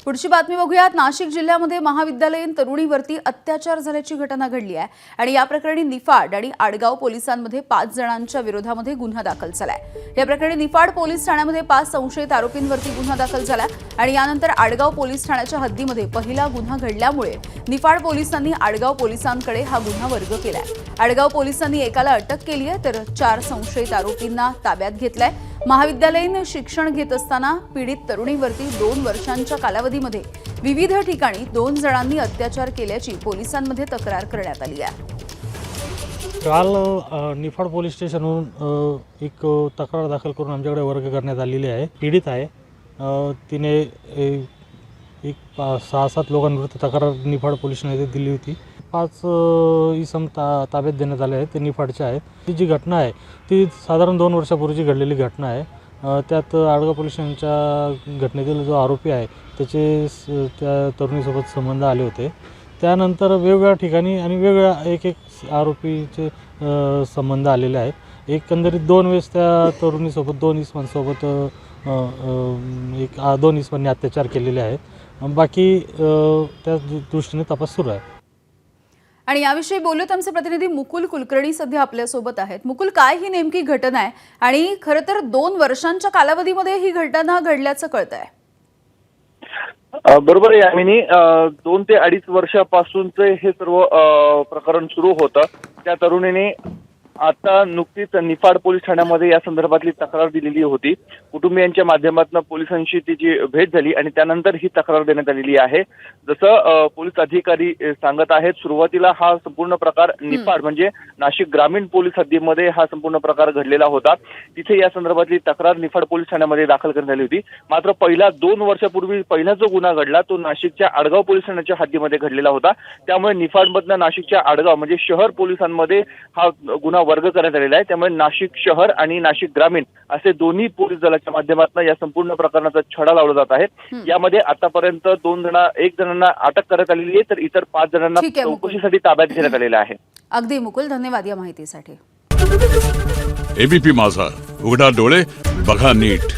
पुढची बातमी बघूयात। नाशिक जिल्ह्यामध्ये महाविद्यालयीन तरुणीवरती अत्याचार झाल्याची घटना घडली आहे आणि या प्रकरणी निफाड आणि आडगाव पोलिसांमध्ये 5 जणांच्या विरोधामध्ये गुन्हा दाखल झालाय। या प्रकरणी निफाड पोलीस ठाण्यामध्ये 5 संशयित आरोपींवरती गुन्हा दाखल झाला आणि यानंतर आडगाव पोलीस ठाण्याच्या हद्दीमध्ये पहिला गुन्हा घडल्यामुळे निफाड पोलिसांनी आडगाव पोलिसांकडे हा गुन्हा वर्ग केलाय। आडगाव पोलिसांनी एकाला अटक केली आहे तर 4 संशयित आरोपींना ताब्यात घेतलाय। महाविद्यालयीन शिक्षण घेत असताना पीडित तरुणीवरती 2 वर्षांच्या कालावधीमध्ये विविध ठिकाणी 2 जणांनी अत्याचार केल्याची पोलिसांमध्ये तक्रार करण्यात आली आहे। काल निफाड पोलीस स्टेशनवरून एक तक्रार दाखल करून आमच्याकडे वर्ग करण्यात आलेली आहे। पीडित आहे, तिने एक 6-7 लोकांविरुद्ध तक्रार निफाड पोलिसांनी दिली होती। 5 इसम ताब्यात देण्यात आले आहेत, ते निफाडचे आहेत। ही जी घटना आहे ती साधारण 2 वर्षापूर्वीची घडलेली घटना आहे। त्यात आडगाव पोलिसांच्या घटनेतील जो आरोपी आहे त्याचे त्या तरुणीसोबत संबंध आले होते। त्यानंतर वेगवेगळ्या ठिकाणी आणि वेगवेगळ्या एक आरोपीचे संबंध आलेले आहेत। एकंदरीत 2 वेळेस त्या तरुणीसोबत 2 इसमांसोबत 2 इसमांनी अत्याचार केलेले आहेत। बाकी त्या दृष्टीने तपास सुरू आहे। आणि याविषयी बोलत आमचे प्रतिनिधी मुकुल कुलकर्णी सध्या आपल्या सोबत आहेत। मुकुल, काय ही नेमकी घटना आहे आणि खरं तर 2 वर्षांच्या कालावधीमध्ये ही घटना घडल्याचं कळतंय? बरोबर आहे यामिनी, 2 ते 2.5 वर्षापासूनचे हे सर्व प्रकरण सुरू होतं। त्या तरुणीने आता नुकतीच निफाड पोलीस ठाण्यामध्ये या संदर्भातली तक्रार दिलेली होती। कुटुंबियांच्या माध्यमातून पोलिसांशी तिची भेट झाली आणि त्यानंतर ही तक्रार देण्यात आलेली आहे। जसं पोलीस अधिकारी सांगत आहेत, सुरुवातीला हा संपूर्ण प्रकार निफाड म्हणजे नाशिक ग्रामीण पोलीस हद्दीमध्ये हा संपूर्ण प्रकार घडलेला होता। तिथे या संदर्भातली तक्रार निफाड पोलीस ठाण्यामध्ये दाखल करण्यात आली होती। मात्र पहिला 2 वर्षापूर्वी पहिला जो गुन्हा घडला तो नाशिकच्या आडगाव पोलीस ठाण्याच्या हद्दीमध्ये घडलेला होता। त्यामुळे निफाडमधनं नाशिकच्या आडगाव म्हणजे शहर पोलिसांमध्ये हा गुन्हा वर्ग करण्यात आलेला आहे। त्यामुळे नाशिक शहर आणि नाशिक ग्रामीण असे दोन्ही पोलीस दलाच्या माध्यमातून या संपूर्ण प्रकरणाचा छडा लावला जात आहे। यामध्ये आतापर्यंत 1 जणांना अटक करण्यात आलेली आहे तर इतर 5 जणांना चौकशीसाठी ताब्यात घेण्यात आलेलं आहे। अगदी मुकुल, धन्यवाद या माहितीसाठी। एबीपी माझा, उघडा डोळे बघा नीट।